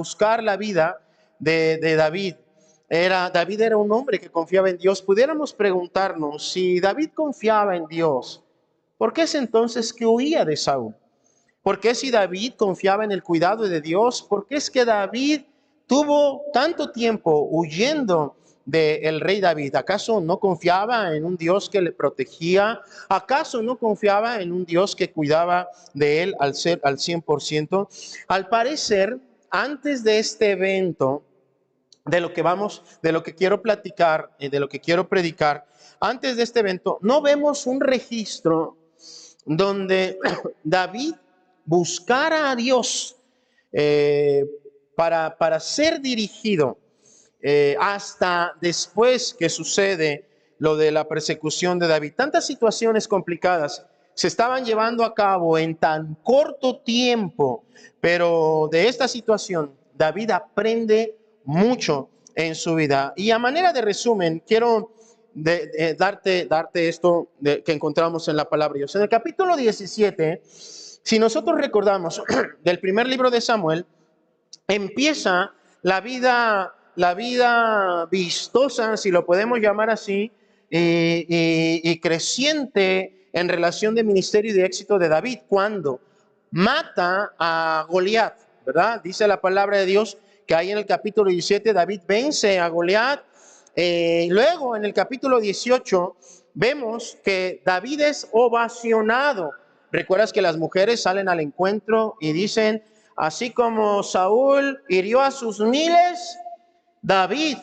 buscar la vida de David. David era un hombre que confiaba en Dios. Pudiéramos preguntarnos, si David confiaba en Dios, ¿por qué es entonces que huía de Saúl? ¿Por qué si David confiaba en el cuidado de Dios? ¿Por qué es que David tuvo tanto tiempo huyendo del rey David? ¿Acaso no confiaba en un Dios que le protegía? ¿Acaso no confiaba en un Dios que cuidaba de él al 100%? Al parecer, antes de este evento, de lo que quiero platicar, de lo que quiero predicar, antes de este evento, no vemos un registro donde David buscara a Dios para ser dirigido hasta después que sucede lo de la persecución de David. Tantas situaciones complicadas se estaban llevando a cabo en tan corto tiempo, pero de esta situación David aprende mucho en su vida. Y a manera de resumen, quiero darte esto que encontramos en la palabra de Dios. En el capítulo 17, si nosotros recordamos del primer libro de Samuel, empieza la vida vistosa, si lo podemos llamar así, y creciente en relación de ministerio y de éxito de David, cuando mata a Goliat, ¿verdad? Dice la palabra de Dios que ahí en el capítulo 17 David vence a Goliat. Luego en el capítulo 18 vemos que David es ovacionado. Recuerdas que las mujeres salen al encuentro y dicen, así como Saúl hirió a sus 1000, David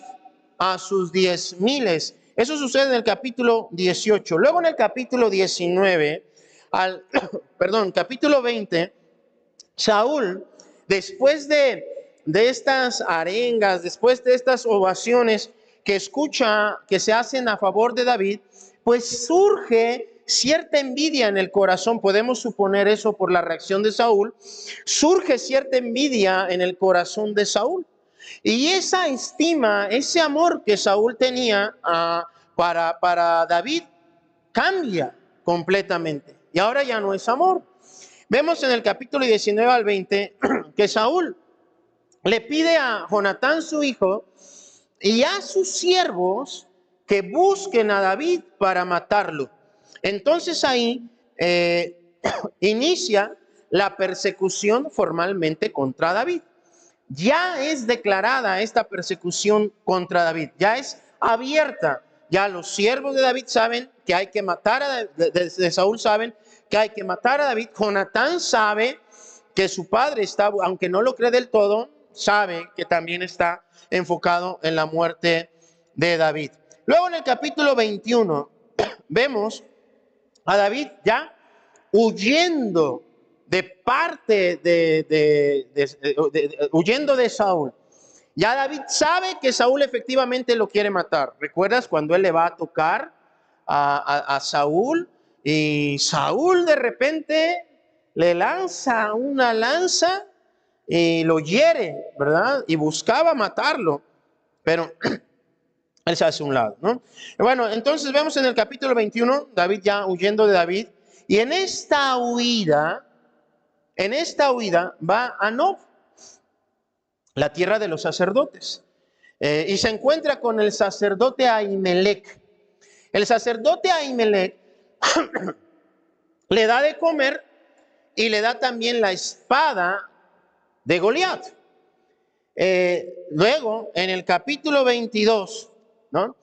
a sus 10,000. Eso sucede en el capítulo 18. Luego en el capítulo 19, capítulo 20, Saúl, después de estas arengas, después de estas ovaciones que escucha que se hacen a favor de David, pues surge cierta envidia en el corazón. Podemos suponer eso por la reacción de Saúl. Surge cierta envidia en el corazón de Saúl. Y esa estima, ese amor que Saúl tenía para David cambia completamente. Y ahora ya no es amor. Vemos en el capítulo 19 al 20 que Saúl le pide a Jonatán, su hijo, y a sus siervos que busquen a David para matarlo. Entonces ahí inicia la persecución formalmente contra David. Ya es declarada esta persecución contra David, ya es abierta. Ya los siervos de David saben que hay que matar de Saúl saben que hay que matar a David. Jonatán sabe que su padre está, aunque no lo cree del todo, sabe que también está enfocado en la muerte de David. Luego en el capítulo 21 vemos a David ya huyendo huyendo de Saúl. Ya David sabe que Saúl efectivamente lo quiere matar. ¿Recuerdas cuando él le va a tocar a Saúl? Y Saúl de repente le lanza una lanza y lo hiere, ¿verdad? Y buscaba matarlo, pero él se hace a un lado, ¿no? Bueno, entonces vemos en el capítulo 21, David ya huyendo de David, y en esta huida va a Nob, la tierra de los sacerdotes, y se encuentra con el sacerdote Ahimelech. El sacerdote Ahimelech le da de comer y le da también la espada de Goliat. Luego, en el capítulo 22, ¿no?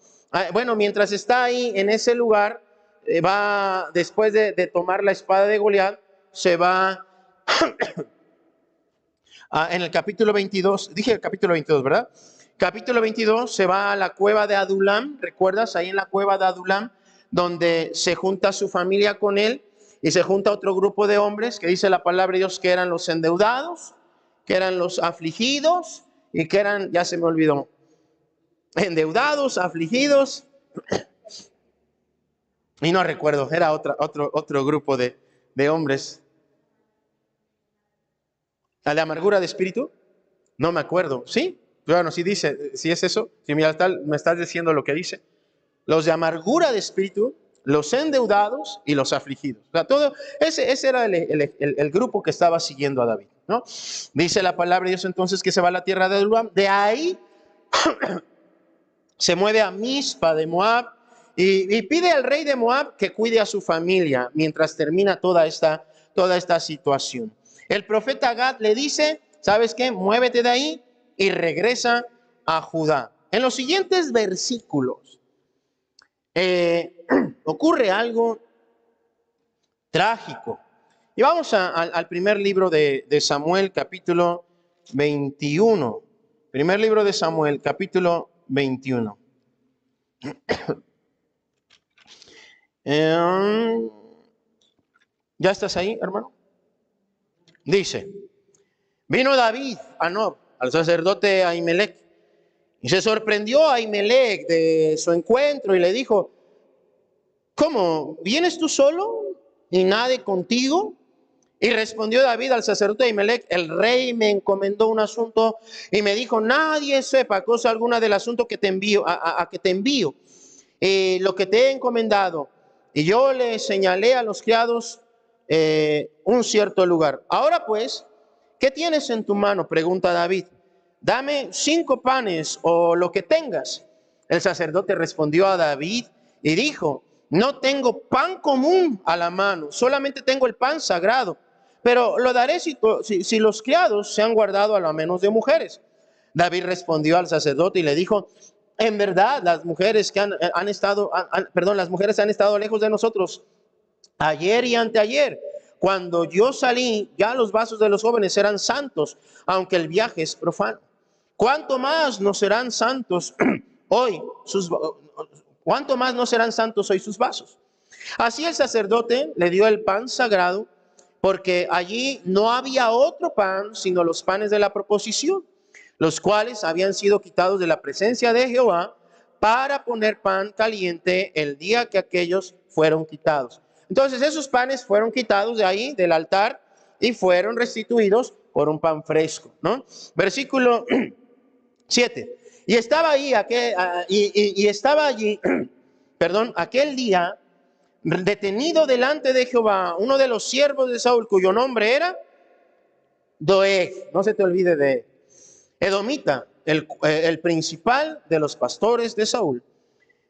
Bueno, mientras está ahí en ese lugar, va, después de tomar la espada de Goliat, se va en el capítulo 22, dije el capítulo 22, ¿verdad? Capítulo 22 se va a la cueva de Adulam. ¿Recuerdas? Ahí en la cueva de Adulam, donde se junta su familia con él y se junta otro grupo de hombres que dice la palabra de Dios que eran los endeudados, que eran los afligidos y que eran, ya se me olvidó, endeudados, afligidos y no recuerdo, era otro grupo de hombres. ¿A la amargura de espíritu? No me acuerdo, ¿sí? Bueno, sí dice, si es eso, si me estás diciendo lo que dice. Los de amargura de espíritu, los endeudados y los afligidos. O sea, todo ese era el grupo que estaba siguiendo a David. ¿no? Dice la palabra de Dios entonces que se va a la tierra de Adulam. De ahí se mueve a Mizpa de Moab y pide al rey de Moab que cuide a su familia mientras termina toda esta situación. El profeta Gad le dice, ¿sabes qué? Muévete de ahí y regresa a Judá. En los siguientes versículos ocurre algo trágico. Y vamos al primer libro de Samuel, capítulo 21. Primer libro de Samuel, capítulo 21. ¿Ya estás ahí, hermano? Dice, vino David a Nob, al sacerdote Ahimelech, y se sorprendió a Ahimelech de su encuentro y le dijo, ¿cómo? ¿Vienes tú solo y nadie contigo? Y respondió David al sacerdote Ahimelech, el rey me encomendó un asunto y me dijo, nadie sepa cosa alguna del asunto que te envío, a que te envío, lo que te he encomendado. Y yo le señalé a los criados un cierto lugar. Ahora pues, ¿qué tienes en tu mano? Pregunta David. Dame 5 panes o lo que tengas. El sacerdote respondió a David y dijo, no tengo pan común a la mano, solamente tengo el pan sagrado. Pero lo daré si los criados se han guardado a lo menos de mujeres. David respondió al sacerdote y le dijo, en verdad las mujeres que las mujeres han estado lejos de nosotros ayer y anteayer. Cuando yo salí, ya los vasos de los jóvenes eran santos, aunque el viaje es profano. ¿Cuánto más no serán santos hoy cuánto más no serán santos hoy sus vasos? Así el sacerdote le dio el pan sagrado, porque allí no había otro pan sino los panes de la proposición, los cuales habían sido quitados de la presencia de Jehová para poner pan caliente el día que aquellos fueron quitados. Entonces esos panes fueron quitados de ahí, del altar, y fueron restituidos por un pan fresco, ¿no? Versículo 7. Y estaba ahí estaba allí, aquel día, detenido delante de Jehová, uno de los siervos de Saúl, cuyo nombre era Doeg, no se te olvide de Edomita, el principal de los pastores de Saúl.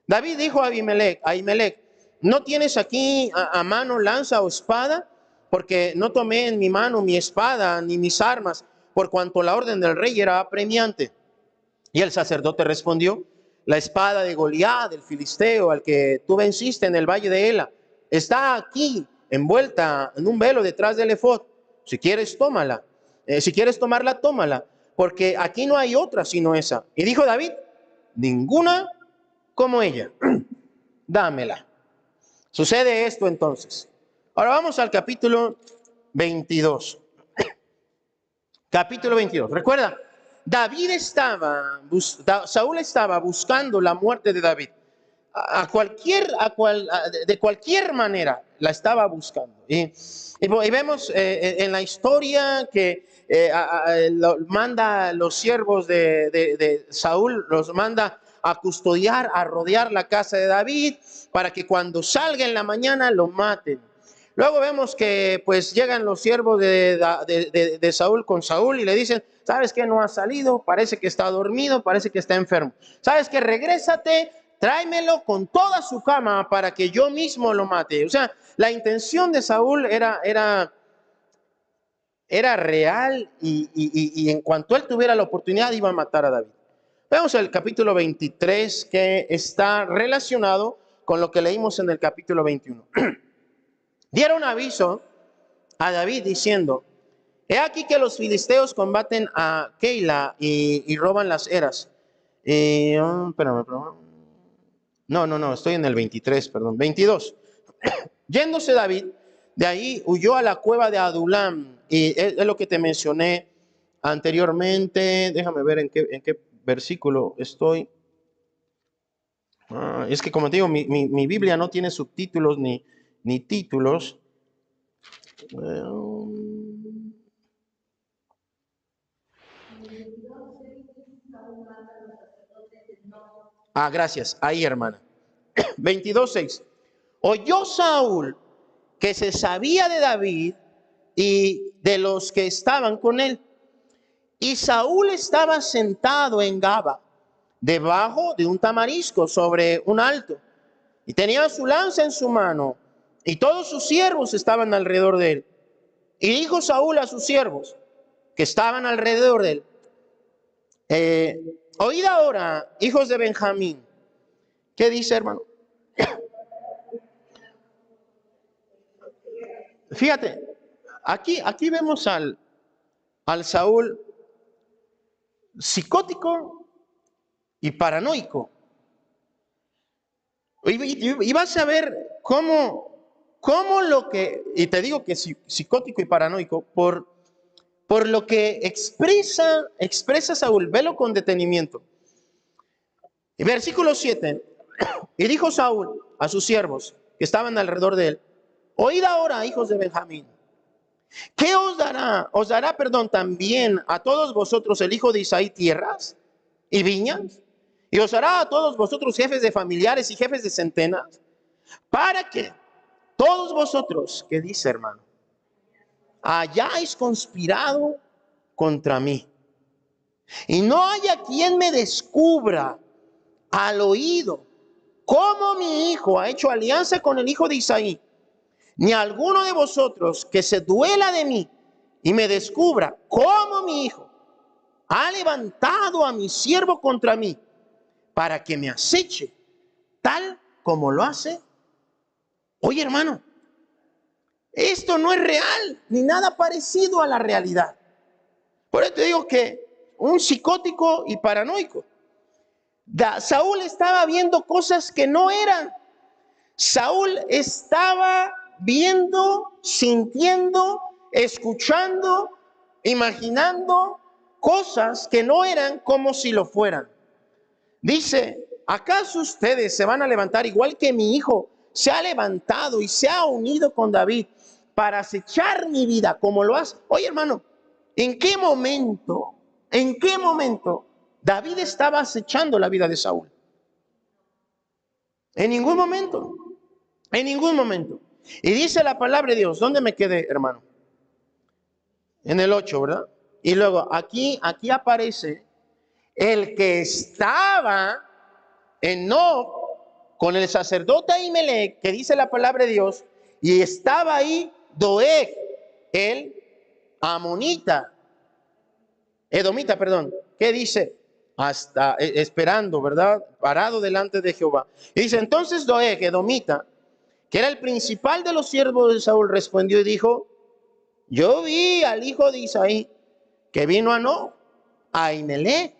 David dijo a Ahimelech, ¿no tienes aquí a mano lanza o espada? Porque no tomé en mi mano mi espada ni mis armas, por cuanto la orden del rey era apremiante. Y el sacerdote respondió, la espada de Goliat, del filisteo, al que tú venciste en el valle de Ela, está aquí envuelta en un velo detrás del efod. Si quieres, tómala. Si quieres tomarla, tómala, porque aquí no hay otra sino esa. Y dijo David, ninguna como ella. Dámela. Sucede esto entonces. Ahora vamos al capítulo 22. Capítulo 22. Recuerda, Saúl estaba buscando la muerte de David. De cualquier manera la estaba buscando. Y vemos en la historia que manda a los siervos de Saúl, los manda a custodiar, a rodear la casa de David, para que cuando salga en la mañana lo maten. Luego vemos que pues llegan los siervos de Saúl con Saúl y le dicen, ¿sabes qué? No ha salido, parece que está dormido, parece que está enfermo. ¿Sabes qué? Regrésate, tráemelo con toda su cama para que yo mismo lo mate. O sea, la intención de Saúl era real y en cuanto él tuviera la oportunidad iba a matar a David. Vemos el capítulo 23 que está relacionado con lo que leímos en el capítulo 21. Dieron aviso a David diciendo, he aquí que los filisteos combaten a Keila y roban las eras. Espérame. No, estoy en el 23, perdón, 22. Yéndose David, de ahí huyó a la cueva de Adulam, y es lo que te mencioné anteriormente. Déjame ver en qué versículo estoy. Es que como te digo, mi Biblia no tiene subtítulos ni títulos. Gracias. Ahí, hermana. 22:6. Oyó Saúl que se sabía de David y de los que estaban con él. Y Saúl estaba sentado en Gaba, debajo de un tamarisco sobre un alto, y tenía su lanza en su mano, y todos sus siervos estaban alrededor de él. Y dijo Saúl a sus siervos que estaban alrededor de él: oíd ahora, hijos de Benjamín. ¿Qué dice, hermano? Fíjate, aquí vemos al Saúl psicótico y paranoico. Y vas a ver cómo lo que, y te digo que psicótico y paranoico, por lo que expresa Saúl. Velo con detenimiento. Y versículo 7. Y dijo Saúl a sus siervos que estaban alrededor de él: oíd ahora, hijos de Benjamín. ¿Qué os dará? ¿Os dará, también a todos vosotros el hijo de Isaí tierras y viñas? ¿Y os hará a todos vosotros jefes de familiares y jefes de centenas? Para que todos vosotros, ¿qué dice, hermano?, hayáis conspirado contra mí, y no haya quien me descubra al oído cómo mi hijo ha hecho alianza con el hijo de Isaí, ni alguno de vosotros que se duela de mí y me descubra cómo mi hijo ha levantado a mi siervo contra mí, para que me aceche tal como lo hace. Oye, hermano, esto no es real, ni nada parecido a la realidad. Por eso te digo que un psicótico y paranoico. Saúl estaba viendo cosas que no eran. Saúl estaba viendo, sintiendo, escuchando, imaginando cosas que no eran como si lo fueran. Dice: ¿acaso ustedes se van a levantar igual que mi hijo se ha levantado y se ha unido con David para acechar mi vida como lo hace? Oye, hermano, ¿en qué momento David estaba acechando la vida de Saúl? En ningún momento. En ningún momento. Y dice la palabra de Dios, ¿dónde me quedé, hermano? En el 8, ¿verdad? Y luego aquí aparece el que estaba en Nob con el sacerdote Ahimelech, que dice la palabra de Dios, y estaba ahí Doeg, el edomita, ¿qué dice? Hasta esperando, ¿verdad? Parado delante de Jehová. Y dice: entonces Doeg, edomita, que era el principal de los siervos de Saúl, respondió y dijo: yo vi al hijo de Isaí que vino a Nob, a Ahimelech,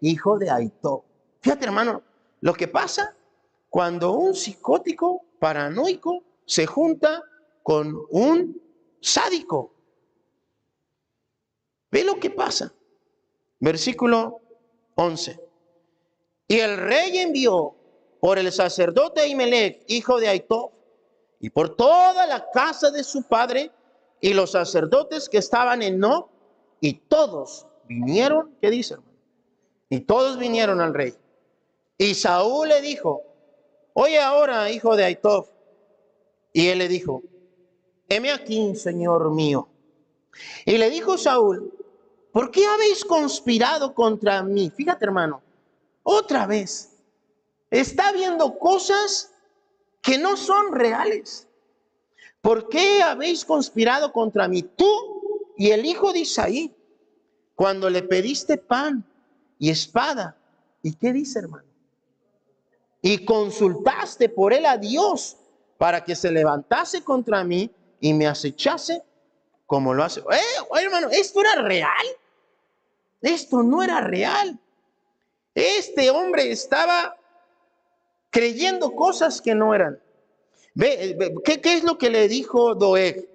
hijo de Ahitob. Fíjate, hermano, lo que pasa cuando un psicótico paranoico se junta con un sádico. Ve lo que pasa. Versículo 11. Y el rey envió por el sacerdote Ahimelech, hijo de Ahitob, y por toda la casa de su padre, y los sacerdotes que estaban en Nob, y todos vinieron. ¿Qué dice, hermano? Y todos vinieron al rey. Y Saúl le dijo: oye ahora, hijo de Ahitob. Y él le dijo: heme aquí, señor mío. Y le dijo Saúl: ¿por qué habéis conspirado contra mí? Fíjate, hermano, otra vez está viendo cosas que no son reales. ¿Por qué habéis conspirado contra mí, tú y el hijo de Isaí, cuando le pediste pan y espada? ¿Y qué dice, hermano? Y consultaste por él a Dios para que se levantase contra mí y me acechase como lo hace. Hermano, ¿esto era real? Esto no era real. Este hombre estaba creyendo cosas que no eran. ¿Qué es lo que le dijo Doeg?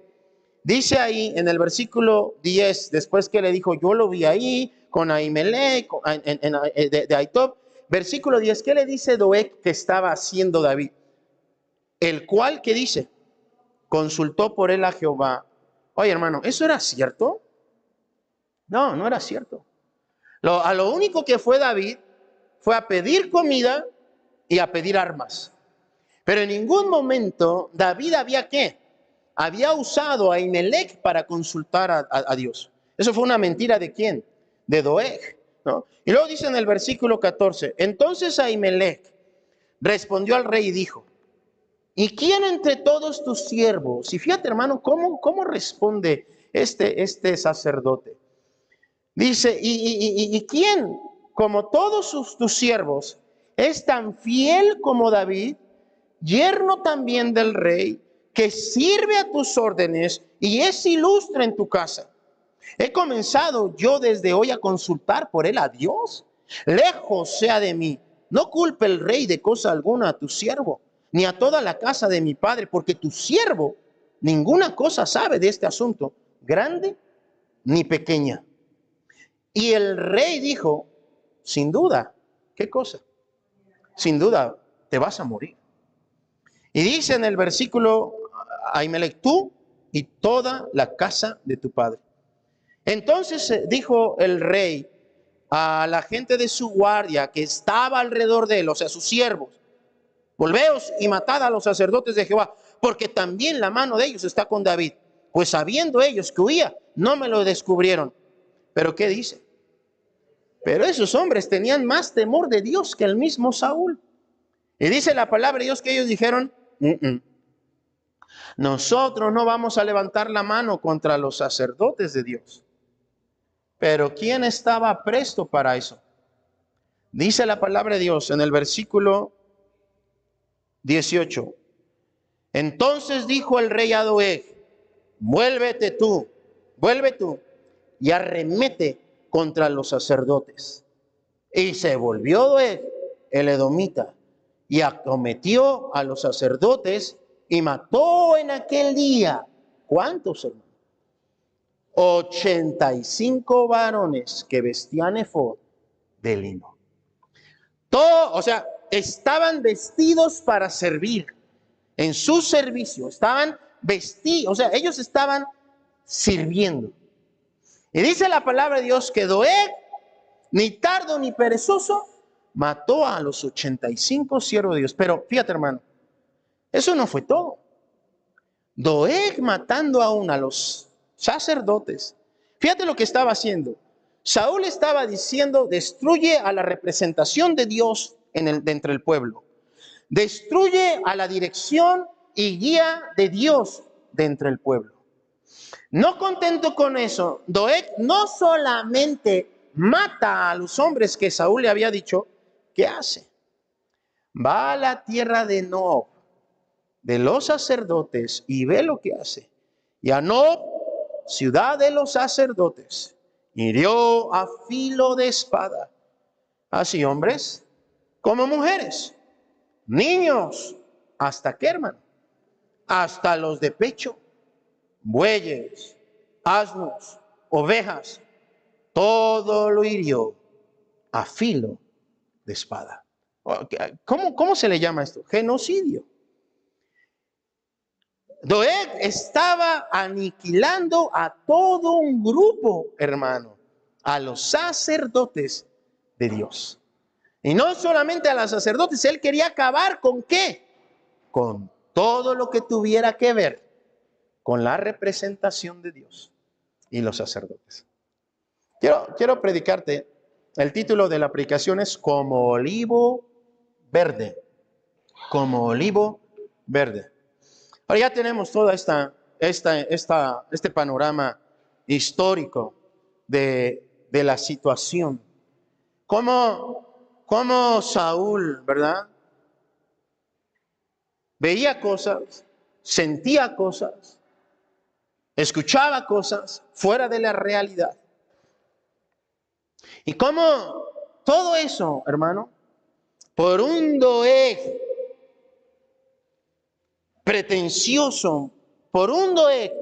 Dice ahí en el versículo 10, después que le dijo: yo lo vi ahí con Ahimelech, de Ahitob. Versículo 10, ¿qué le dice Doeg que estaba haciendo David? El cual, ¿qué dice? Consultó por él a Jehová. Oye, hermano, ¿eso era cierto? No, no era cierto. A lo único que fue David fue a pedir comida y a pedir armas. Pero en ningún momento David había, ¿qué?, había usado a Ahimelech para consultar a Dios. Eso fue una mentira ¿de quién? De Doeg, ¿no? Y luego dice en el versículo 14, entonces Ahimelech respondió al rey y dijo, ¿y quién entre todos tus siervos? Y fíjate, hermano, cómo responde este sacerdote. Dice, ¿y quién, como todos tus siervos, es tan fiel como David, yerno también del rey, que sirve a tus órdenes y es ilustre en tu casa? He comenzado yo desde hoy a consultar por él a Dios. Lejos sea de mí. No culpe el rey de cosa alguna a tu siervo, ni a toda la casa de mi padre, porque tu siervo ninguna cosa sabe de este asunto, grande ni pequeña. Y el rey dijo, sin duda, ¿qué cosa? Sin duda, te vas a morir. Y dice en el versículo, Ahimelech, tú y toda la casa de tu padre. Entonces dijo el rey a la gente de su guardia que estaba alrededor de él, o sea, sus siervos, volveos y matad a los sacerdotes de Jehová, porque también la mano de ellos está con David. Pues sabiendo ellos que huía, no me lo descubrieron. ¿Pero qué dice? Pero esos hombres tenían más temor de Dios que el mismo Saúl. Y dice la palabra de Dios que ellos dijeron, nosotros no vamos a levantar la mano contra los sacerdotes de Dios. Pero ¿quién estaba presto para eso? Dice la palabra de Dios en el versículo 18. Entonces dijo el rey a Doeg, vuelve tú y arremete contra los sacerdotes. Y se volvió Doeg, el edomita, y acometió a los sacerdotes y mató en aquel día, ¿cuántos, hermanos? 85 varones que vestían efod de lino. Todo, o sea, estaban vestidos para servir. En su servicio estaban vestidos, o sea, ellos estaban sirviendo. Y dice la palabra de Dios que Doeg, ni tardo ni perezoso, mató a los 85 siervos de Dios. Pero fíjate, hermano, eso no fue todo. Doeg matando aún a los sacerdotes. Fíjate lo que estaba haciendo. Saúl estaba diciendo, destruye a la representación de Dios de entre el pueblo. Destruye a la dirección y guía de Dios de entre el pueblo. No contento con eso, Doeg no solamente mata a los hombres que Saúl le había dicho, ¿qué hace? Va a la tierra de Nob, de los sacerdotes, y ve lo que hace. Y a Nob, ciudad de los sacerdotes, hirió a filo de espada, así hombres como mujeres, niños, ¿hasta qué, hermano? Hasta los de pecho, bueyes, asnos, ovejas, todo lo hirió a filo de espada. ¿Cómo se le llama esto? Genocidio. Doeg estaba aniquilando a todo un grupo, hermano, a los sacerdotes de Dios. Y no solamente a los sacerdotes, él quería acabar ¿con qué? Con todo lo que tuviera que ver con la representación de Dios y los sacerdotes. Quiero predicarte, el título de la predicación es Como olivo verde. Como olivo verde. Ahora ya tenemos toda este panorama histórico de la situación. Como Saúl, ¿verdad? Veía cosas, sentía cosas, escuchaba cosas fuera de la realidad. Y como todo eso, hermano, por un Doeg pretencioso, por un Doeg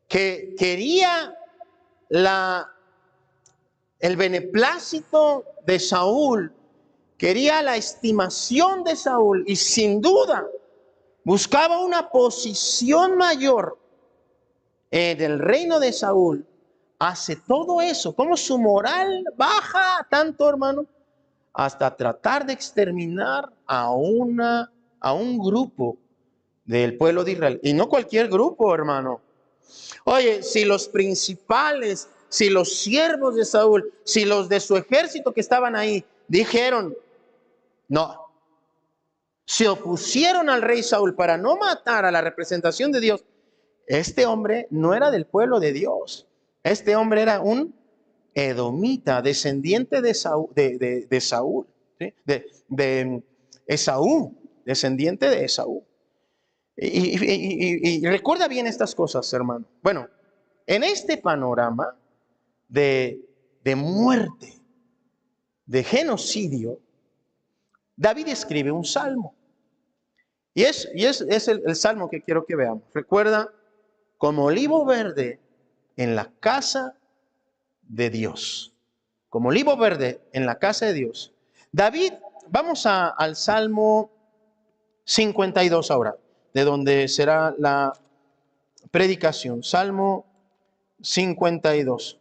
que quería el beneplácito de Saúl, quería la estimación de Saúl y sin duda buscaba una posición mayor en el reino de Saúl, hace todo eso. ¿Cómo su moral baja tanto, hermano? Hasta tratar de exterminar a un grupo del pueblo de Israel. Y no cualquier grupo, hermano. Oye, si los principales, si los siervos de Saúl, si los de su ejército que estaban ahí dijeron, no, se opusieron al rey Saúl para no matar a la representación de Dios, este hombre no era del pueblo de Dios. Este hombre era un edomita, descendiente de Saúl, de Saúl, ¿sí? de Esaú, descendiente de Esaú. Y recuerda bien estas cosas, hermano. Bueno, en este panorama de muerte, de genocidio, David escribe un salmo. Y es el salmo que quiero que veamos. Recuerda, como olivo verde en la casa de Dios. Como olivo verde en la casa de Dios. David, vamos al Salmo 52 ahora, de donde será la predicación. Salmo 52.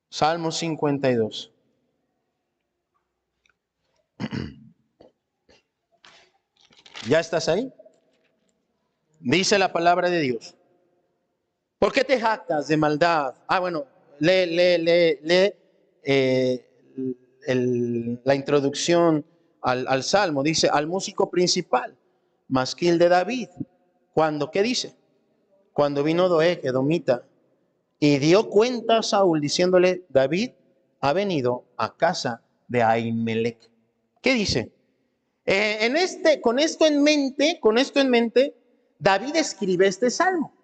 Salmo 52. ¿Ya estás ahí? Dice la palabra de Dios. ¿Por qué te jactas de maldad? Bueno, lee la introducción al Salmo. Dice, al músico principal, masquil de David. ¿Qué dice? Cuando vino Doeg, edomita, y dio cuenta a Saúl diciéndole, David ha venido a casa de Ahimelech. ¿Qué dice? Con esto en mente, David escribe este salmo.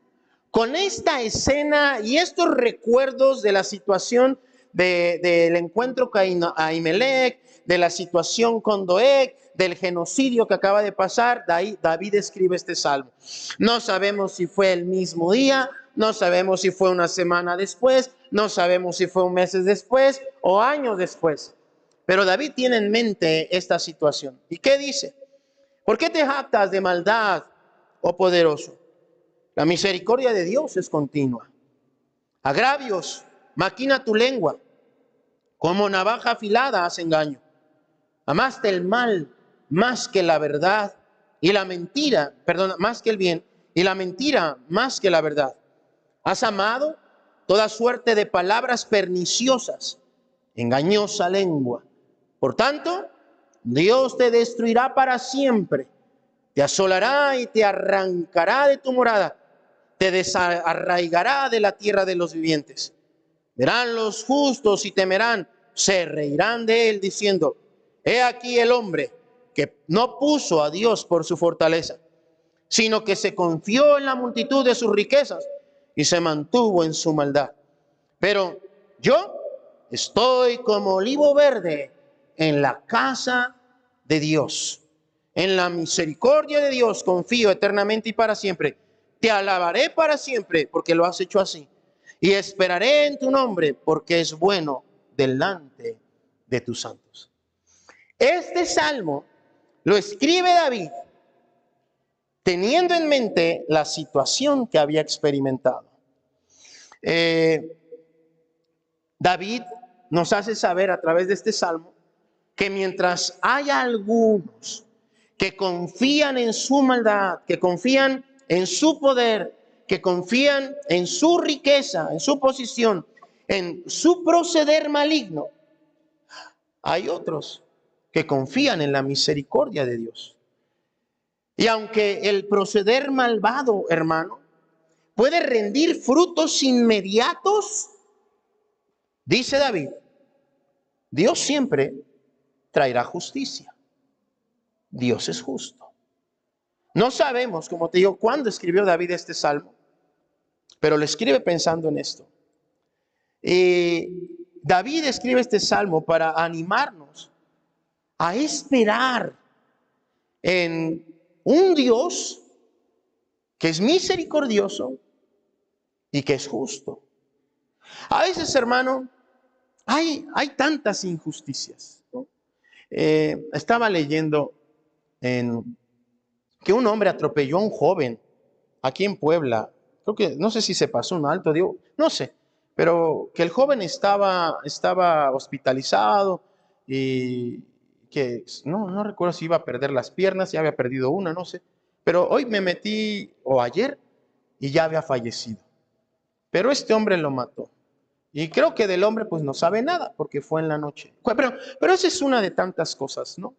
Con esta escena y estos recuerdos de la situación del encuentro con Ahimelech, de la situación con Doeg, del genocidio que acaba de pasar, David escribe este salmo. No sabemos si fue el mismo día, no sabemos si fue una semana después, no sabemos si fue un mes después o años después. Pero David tiene en mente esta situación. ¿Y qué dice? ¿Por qué te jactas de maldad, oh poderoso? La misericordia de Dios es continua. Agravios, maquina tu lengua. Como navaja afilada hace engaño. Amaste el mal más que la verdad y la mentira, más que el bien, y la mentira más que la verdad. Has amado toda suerte de palabras perniciosas, engañosa lengua. Por tanto, Dios te destruirá para siempre, te asolará y te arrancará de tu morada, te desarraigará de la tierra de los vivientes. Verán los justos y temerán, se reirán de él diciendo, he aquí el hombre que no puso a Dios por su fortaleza, sino que se confió en la multitud de sus riquezas y se mantuvo en su maldad. Pero yo estoy como olivo verde en la casa de Dios. En la misericordia de Dios confío eternamente y para siempre. Te alabaré para siempre porque lo has hecho así. Y esperaré en tu nombre porque es bueno delante de tus santos. Este salmo lo escribe David teniendo en mente la situación que había experimentado. David nos hace saber a través de este salmo que mientras haya algunos que confían en su maldad, que confían en su poder, que confían en su riqueza, en su posición, en su proceder maligno, hay otros que confían en la misericordia de Dios. Y aunque el proceder malvado, hermano, puede rendir frutos inmediatos, dice David, Dios siempre traerá justicia. Dios es justo. No sabemos, como te digo, cuándo escribió David este salmo, pero lo escribe pensando en esto. David escribe este salmo para animarnos a esperar en un Dios que es misericordioso y que es justo. A veces, hermano, hay tantas injusticias, ¿no? Estaba leyendo que un hombre atropelló a un joven aquí en Puebla. Creo que, no sé si se pasó un alto, digo, no sé, pero que el joven estaba hospitalizado y que no recuerdo si iba a perder las piernas, ya había perdido una, no sé. Pero hoy me metí, o ayer, y ya había fallecido. Pero este hombre lo mató. Y creo que del hombre pues no sabe nada, porque fue en la noche. Pero esa es una de tantas cosas, ¿no?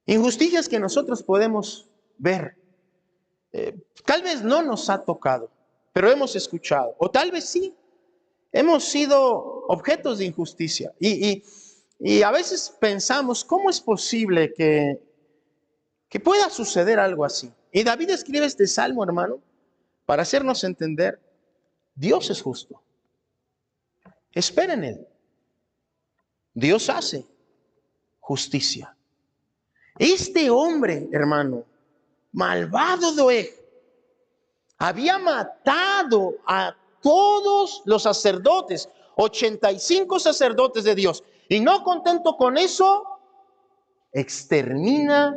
Injusticias que nosotros podemos ver. Tal vez no nos ha tocado, pero hemos escuchado. O tal vez sí, hemos sido objetos de injusticia. Y a veces pensamos, ¿cómo es posible que pueda suceder algo así? Y David escribe este salmo, hermano, para hacernos entender, Dios es justo. Espera en Él. Dios hace justicia. Este hombre, hermano, malvado Doeg, había matado a todos los sacerdotes, 85 sacerdotes de Dios. Y no contento con eso, extermina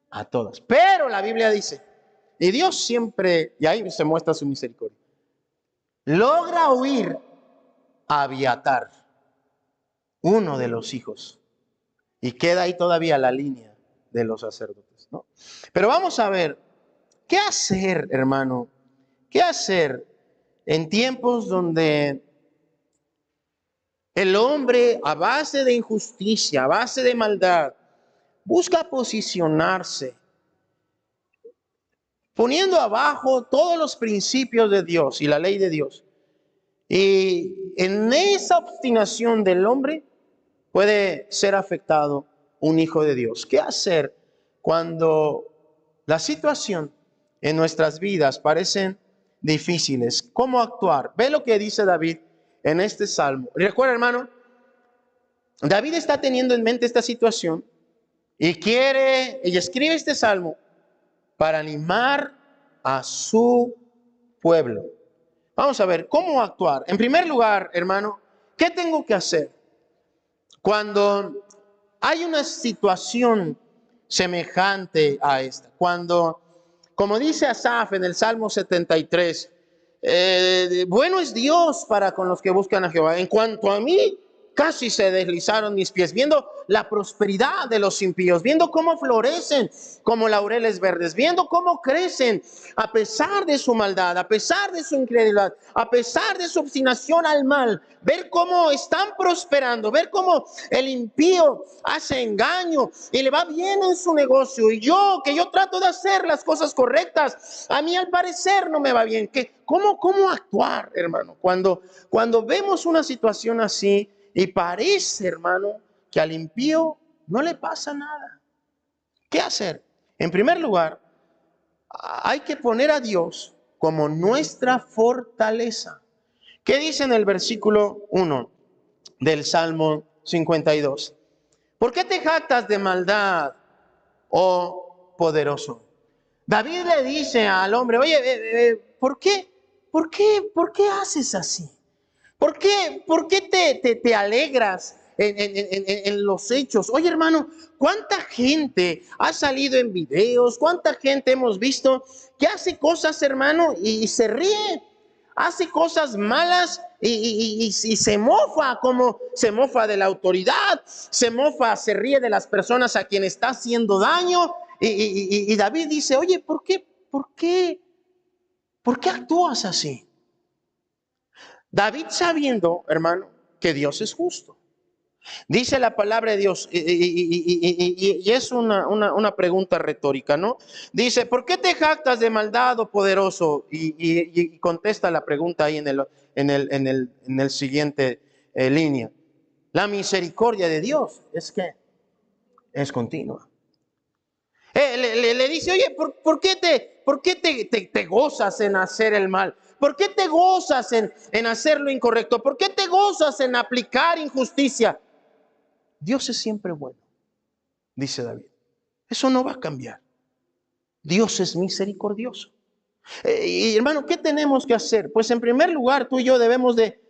a todos. Pero la Biblia dice, y Dios siempre, y ahí se muestra su misericordia, logra huir a Abiatar, uno de los hijos. Y queda ahí todavía la línea de los sacerdotes, ¿no? Pero vamos a ver, ¿qué hacer, hermano? ¿Qué hacer en tiempos donde el hombre, a base de injusticia, a base de maldad, busca posicionarse, poniendo abajo todos los principios de Dios y la ley de Dios? Y en esa obstinación del hombre puede ser afectado un hijo de Dios. ¿Qué hacer cuando la situación en nuestras vidas parecen difíciles? ¿Cómo actuar? Ve lo que dice David en este salmo. Recuerda, hermano, David está teniendo en mente esta situación y escribe este salmo para animar a su pueblo. Vamos a ver cómo actuar. En primer lugar, hermano, ¿qué tengo que hacer cuando hay una situación semejante a esta? Cuando, como dice Asaf en el Salmo 73, bueno es Dios para con los que buscan a Jehová. En cuanto a mí, casi se deslizaron mis pies, viendo la prosperidad de los impíos, viendo cómo florecen como laureles verdes, viendo cómo crecen a pesar de su maldad, a pesar de su incredulidad, a pesar de su obstinación al mal, ver cómo están prosperando, ver cómo el impío hace engaño y le va bien en su negocio, y yo trato de hacer las cosas correctas, a mí al parecer no me va bien. ¿Cómo actuar, hermano, cuando vemos una situación así y parece, hermano, que al impío no le pasa nada? ¿Qué hacer? En primer lugar, hay que poner a Dios como nuestra fortaleza. ¿Qué dice en el versículo 1 del Salmo 52? ¿Por qué te jactas de maldad, oh poderoso? David le dice al hombre, oye, ¿por qué haces así? ¿Por qué te alegras en los hechos? Oye, hermano, ¿cuánta gente ha salido en videos? ¿Cuánta gente hemos visto que hace cosas, hermano, y se ríe? Hace cosas malas y se mofa, como se mofa de la autoridad, se ríe de las personas a quien está haciendo daño. Y David dice, oye, ¿por qué actúas así? David sabiendo, hermano, que Dios es justo. Dice la palabra de Dios, y es una pregunta retórica, ¿no? Dice, ¿por qué te jactas de maldad, oh poderoso? Y contesta la pregunta ahí en el siguiente línea. La misericordia de Dios es continua. Le dice, oye, ¿por qué te gozas en hacer el mal? ¿Por qué te gozas en hacer lo incorrecto? ¿Por qué te gozas en aplicar injusticia? Dios es siempre bueno, dice David. Eso no va a cambiar. Dios es misericordioso. Y hermano, ¿qué tenemos que hacer? Pues en primer lugar, tú y yo debemos de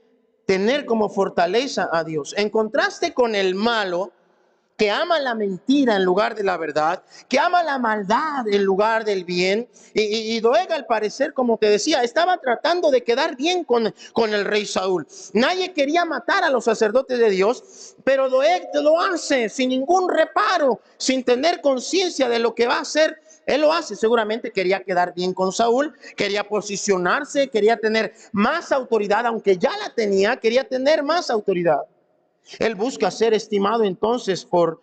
tener como fortaleza a Dios. En contraste con el malo, que ama la mentira en lugar de la verdad, que ama la maldad en lugar del bien. Y Doeg, al parecer, como te decía, estaba tratando de quedar bien con el rey Saúl. Nadie quería matar a los sacerdotes de Dios, pero Doeg lo hace sin ningún reparo, sin tener conciencia de lo que va a hacer. Él lo hace, seguramente quería quedar bien con Saúl, quería posicionarse, quería tener más autoridad, aunque ya la tenía, quería tener más autoridad. Él busca ser estimado entonces por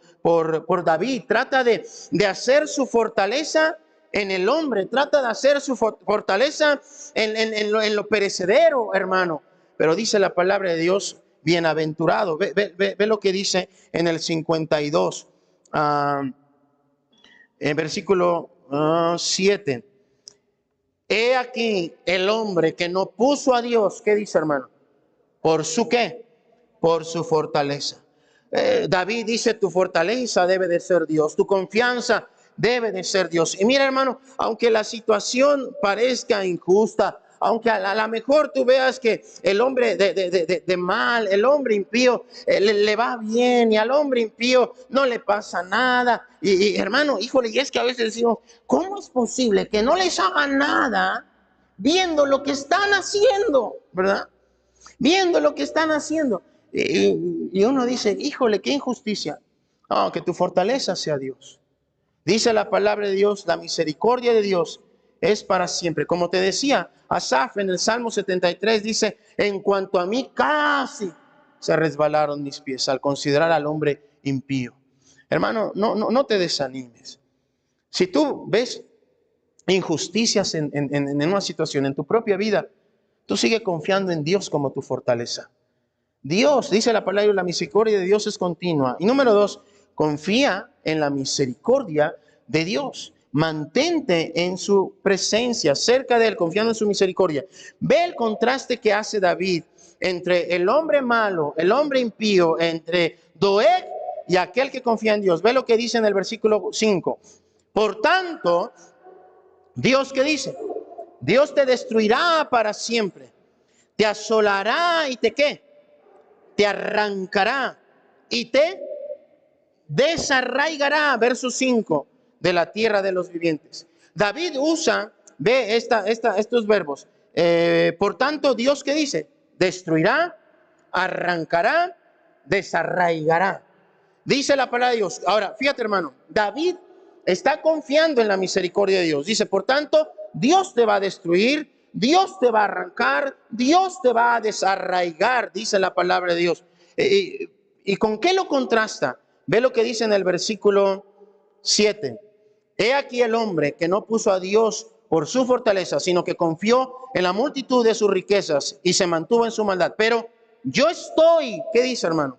David. Trata de hacer su fortaleza en el hombre. Trata de hacer su fortaleza en lo perecedero, hermano. Pero dice la palabra de Dios, bienaventurado. Ve lo que dice en el 52, en versículo 7. He aquí el hombre que no puso a Dios. ¿Qué dice, hermano? ¿Por su qué? Por su fortaleza. David dice, tu fortaleza debe de ser Dios, tu confianza debe de ser Dios. Y mira, hermano, aunque la situación parezca injusta, aunque a lo mejor tú veas que el hombre de mal, el hombre impío, le va bien, y al hombre impío no le pasa nada. Y hermano, híjole, y es que a veces decimos, ¿cómo es posible que no les haga nada viendo lo que están haciendo? ¿Verdad? Viendo lo que están haciendo. Y uno dice, híjole, qué injusticia. Oh, que tu fortaleza sea Dios. Dice la palabra de Dios, la misericordia de Dios es para siempre. Como te decía, Asaf en el Salmo 73 dice, en cuanto a mí casi se resbalaron mis pies al considerar al hombre impío. Hermano, no te desanimes. Si tú ves injusticias en una situación, en tu propia vida, tú sigue confiando en Dios como tu fortaleza. Dios, dice la palabra, la misericordia de Dios es continua. Y número 2, confía en la misericordia de Dios. Mantente en su presencia, cerca de Él, confiando en su misericordia. Ve el contraste que hace David entre el hombre malo, el hombre impío, entre Doeg y aquel que confía en Dios. Ve lo que dice en el versículo 5. Por tanto, Dios, ¿qué dice? Dios te destruirá para siempre. Te asolará y te ¿qué? Te arrancará y te desarraigará, verso 5, de la tierra de los vivientes. David usa, ve estos verbos. Por tanto, Dios, ¿qué dice? Destruirá, arrancará, desarraigará. Dice la palabra de Dios. Ahora, fíjate, hermano, David está confiando en la misericordia de Dios. Dice, por tanto, Dios te va a destruir, Dios te va a arrancar, Dios te va a desarraigar, dice la palabra de Dios. ¿Y con qué lo contrasta? Ve lo que dice en el versículo 7. He aquí el hombre que no puso a Dios por su fortaleza, sino que confió en la multitud de sus riquezas y se mantuvo en su maldad. Pero yo estoy, ¿qué dice, hermano?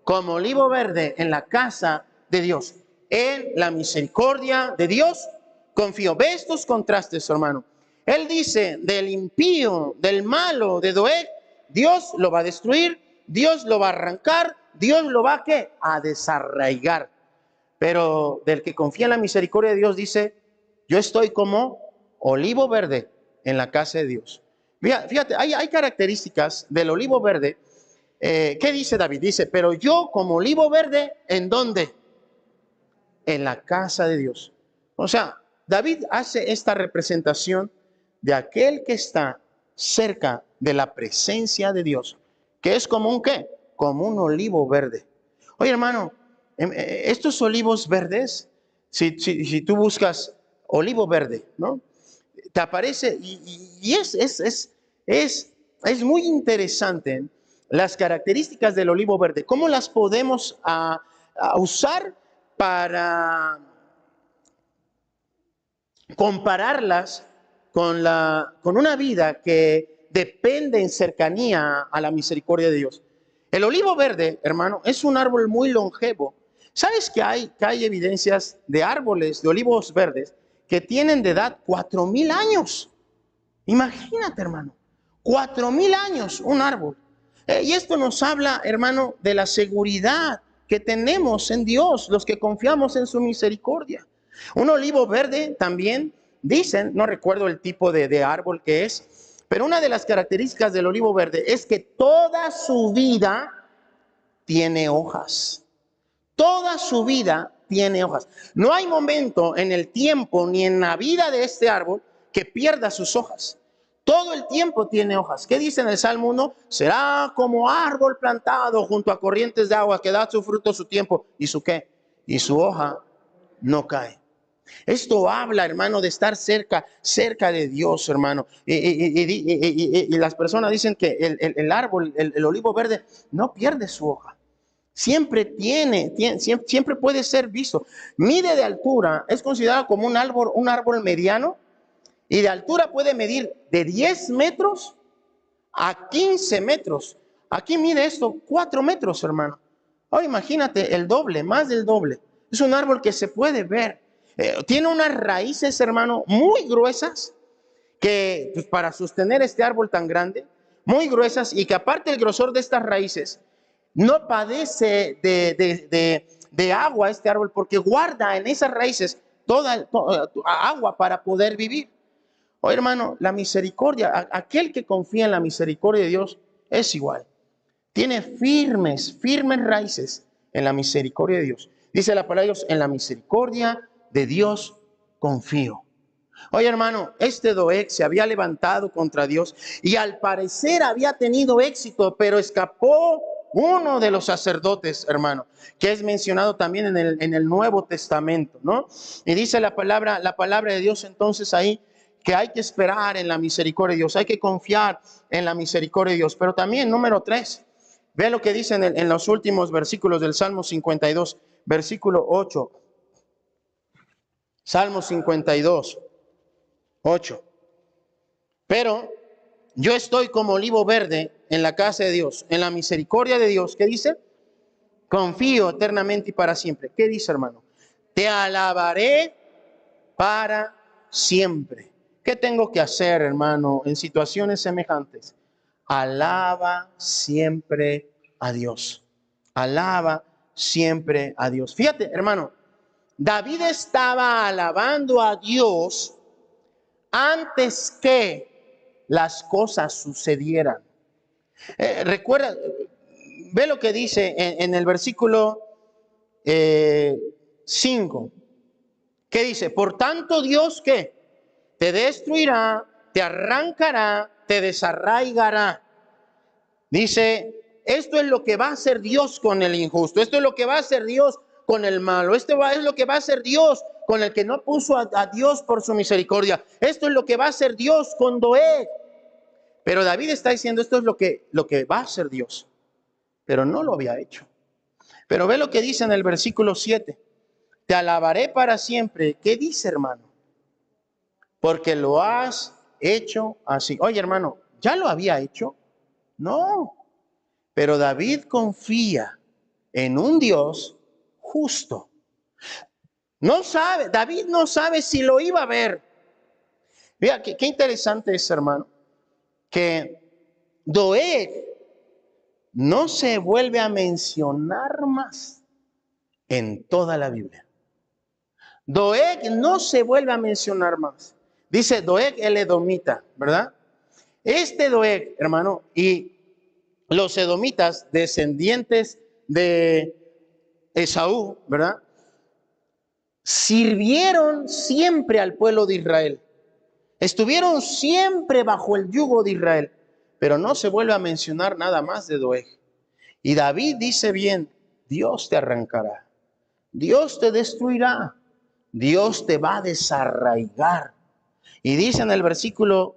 Como olivo verde en la casa de Dios. En la misericordia de Dios confío. Ve estos contrastes, hermano. Él dice del impío, del malo, de Doeg, Dios lo va a destruir, Dios lo va a arrancar, Dios lo va ¿qué? A desarraigar. Pero del que confía en la misericordia de Dios dice, yo estoy como olivo verde en la casa de Dios. Fíjate, hay características del olivo verde. ¿Qué dice David? Dice, pero yo como olivo verde, ¿en dónde? En la casa de Dios. O sea, David hace esta representación de aquel que está cerca de la presencia de Dios, que es como un ¿qué? Como un olivo verde. Oye, hermano, estos olivos verdes, si tú buscas olivo verde, ¿no? Te aparece y es muy interesante las características del olivo verde. ¿Cómo las podemos usar para compararlas con una vida que depende en cercanía a la misericordia de Dios? El olivo verde, hermano, es un árbol muy longevo. ¿Sabes que hay evidencias de árboles de olivos verdes que tienen de edad 4,000 años? Imagínate, hermano, 4,000 años un árbol. Y esto nos habla, hermano, de la seguridad que tenemos en Dios, los que confiamos en su misericordia. Un olivo verde también, dicen, no recuerdo el tipo de árbol que es, pero una de las características del olivo verde es que toda su vida tiene hojas. Toda su vida tiene hojas. No hay momento en el tiempo ni en la vida de este árbol que pierda sus hojas. Todo el tiempo tiene hojas. ¿Qué dice en el Salmo 1? Será como árbol plantado junto a corrientes de agua que da su fruto, su tiempo. ¿Y su qué? Y su hoja no cae. Esto habla, hermano, de estar cerca de Dios, hermano. Y las personas dicen que el árbol, el olivo verde, no pierde su hoja. Siempre siempre puede ser visto. Mide de altura, es considerado como un árbol mediano, y de altura puede medir de 10 metros a 15 metros. Aquí mide esto 4 metros, hermano. Ahora imagínate el doble, más del doble. Es un árbol que se puede ver. Tiene unas raíces, hermano, muy gruesas, que pues, para sostener este árbol tan grande, muy gruesas, y que aparte el grosor de estas raíces, no padece de agua este árbol, porque guarda en esas raíces toda agua para poder vivir. Oye, hermano, la misericordia, aquel que confía en la misericordia de Dios es igual. Tiene firmes raíces en la misericordia de Dios. Dice la palabra de Dios, en la misericordia de Dios confío. Oye, hermano, este Doeg se había levantado contra Dios y al parecer había tenido éxito, pero escapó uno de los sacerdotes, hermano, que es mencionado también en el Nuevo Testamento, ¿no? Y dice la palabra de Dios entonces ahí, que hay que esperar en la misericordia de Dios, hay que confiar en la misericordia de Dios. Pero también, número 3, ve lo que dice en los últimos versículos del Salmo 52, versículo 8. Salmo 52, 8. Pero yo estoy como olivo verde en la casa de Dios, en la misericordia de Dios. ¿Qué dice? Confío eternamente y para siempre. ¿Qué dice, hermano? Te alabaré para siempre. ¿Qué tengo que hacer, hermano, en situaciones semejantes? Alaba siempre a Dios. Alaba siempre a Dios. Fíjate, hermano, David estaba alabando a Dios antes que las cosas sucedieran. Recuerda, ve lo que dice en el versículo 5. ¿Qué dice? Por tanto, Dios, ¿qué? Te destruirá, te arrancará, te desarraigará. Dice, esto es lo que va a hacer Dios con el injusto. Esto es lo que va a hacer Dios con el malo. Esto es lo que va a hacer Dios con el que no puso a Dios por su misericordia. Esto es lo que va a hacer Dios con Doeg. Pero David está diciendo, esto es lo que va a hacer Dios. Pero no lo había hecho. Pero ve lo que dice en el versículo 7. Te alabaré para siempre. ¿Qué dice, hermano? Porque lo has hecho así. Oye, hermano, ¿ya lo había hecho? No. Pero David confía en un Dios justo. No sabe, David no sabe si lo iba a ver. Mira, qué interesante es, hermano, que Doeg no se vuelve a mencionar más en toda la Biblia. Doeg no se vuelve a mencionar más. Dice Doeg el edomita, ¿verdad? Este Doeg, hermano, y los edomitas, descendientes de Esaú, ¿verdad? Sirvieron siempre al pueblo de Israel. Estuvieron siempre bajo el yugo de Israel. Pero no se vuelve a mencionar nada más de Doeg. Y David dice bien, Dios te arrancará. Dios te destruirá. Dios te va a desarraigar. Y dice en el versículo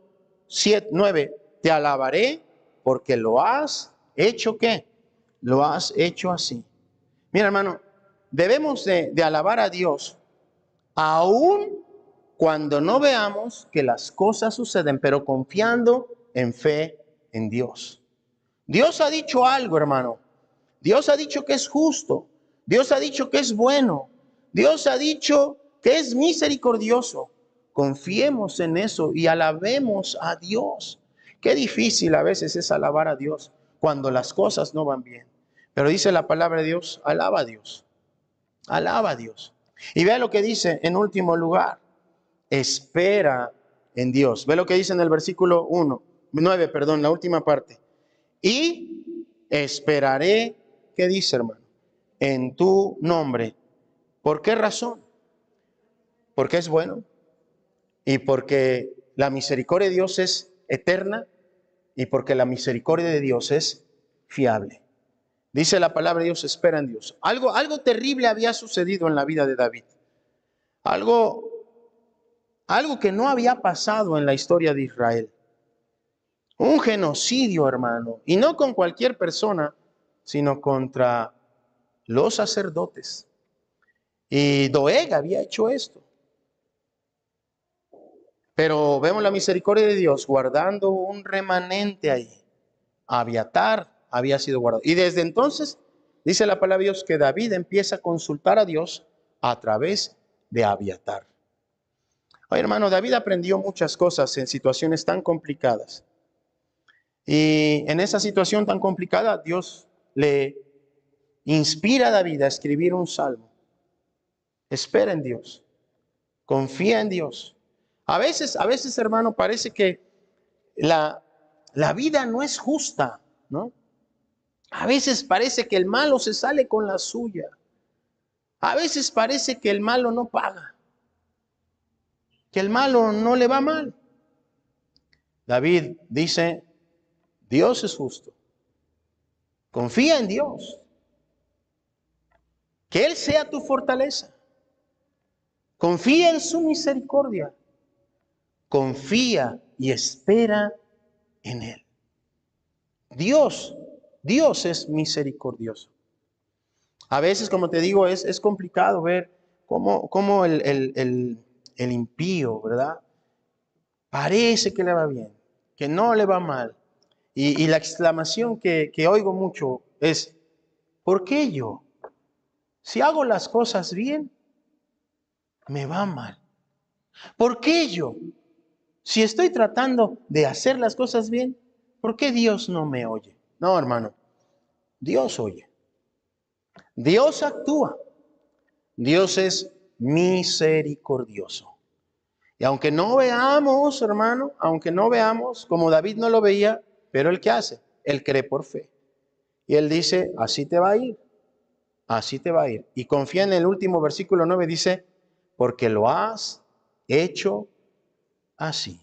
9, te alabaré porque lo has hecho, ¿qué? Lo has hecho así. Mira, hermano, debemos de alabar a Dios aún cuando no veamos que las cosas suceden, pero confiando en fe en Dios. Dios ha dicho algo, hermano. Dios ha dicho que es justo. Dios ha dicho que es bueno. Dios ha dicho que es misericordioso. Confiemos en eso y alabemos a Dios. Qué difícil a veces es alabar a Dios cuando las cosas no van bien. Pero dice la palabra de Dios, alaba a Dios. Alaba a Dios. Y vea lo que dice en último lugar. Espera en Dios. Ve lo que dice en el versículo 9, perdón, la última parte. Y esperaré, ¿qué dice, hermano? en tu nombre. ¿Por qué razón? Porque es bueno y porque la misericordia de Dios es eterna y porque la misericordia de Dios es fiable. Dice la palabra de Dios, espera en Dios. Algo terrible había sucedido en la vida de David. Algo que no había pasado en la historia de Israel. Un genocidio, hermano, y no con cualquier persona, sino contra los sacerdotes. Y Doeg había hecho esto. Pero vemos la misericordia de Dios guardando un remanente ahí. Abiatar había sido guardado. Y desde entonces, dice la palabra de Dios, que David empieza a consultar a Dios a través de Abiatar. Oye, hermano, David aprendió muchas cosas en situaciones tan complicadas. Y en esa situación tan complicada, Dios le inspira a David a escribir un salmo. Espera en Dios. Confía en Dios. A veces, hermano, parece que la vida no es justa, ¿no? A veces parece que el malo se sale con la suya. A veces parece que el malo no paga, que el malo no le va mal. David dice, Dios es justo. Confía en Dios. Que Él sea tu fortaleza. Confía en su misericordia. Confía y espera en Él. Dios es misericordioso. A veces, como te digo, es complicado ver cómo el impío, ¿verdad? Parece que le va bien, que no le va mal. Y la exclamación que oigo mucho es, ¿por qué yo? Si hago las cosas bien, me va mal. ¿Por qué yo? Si estoy tratando de hacer las cosas bien, ¿por qué Dios no me oye? No, hermano, Dios oye. Dios actúa. Dios es misericordioso. Y aunque no veamos, hermano, aunque no veamos, como David no lo veía, pero ¿él qué hace? Él cree por fe. Y él dice, así te va a ir, así te va a ir. Y confía en el último versículo 9, dice, porque lo has hecho así.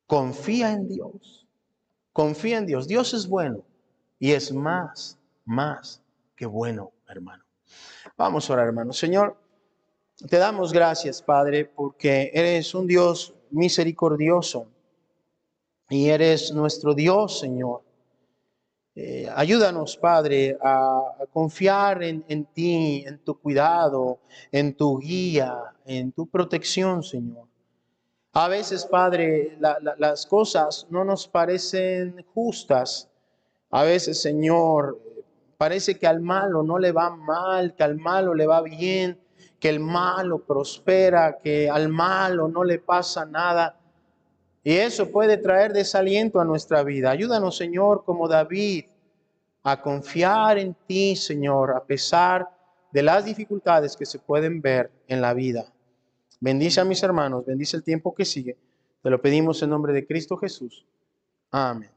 Confía en Dios. Confía en Dios. Dios es bueno y es más que bueno, hermano. Vamos a orar, hermano. Señor, te damos gracias, Padre, porque eres un Dios misericordioso y eres nuestro Dios, Señor. Ayúdanos, Padre, a confiar en ti, en tu cuidado, en tu guía, en tu protección, Señor. A veces, Padre, las cosas no nos parecen justas. A veces, Señor, parece que al malo no le va mal, que al malo le va bien, que el malo prospera, que al malo no le pasa nada. Y eso puede traer desaliento a nuestra vida. Ayúdanos, Señor, como David, a confiar en ti, Señor, a pesar de las dificultades que se pueden ver en la vida. Bendice a mis hermanos, bendice el tiempo que sigue. Te lo pedimos en nombre de Cristo Jesús. Amén.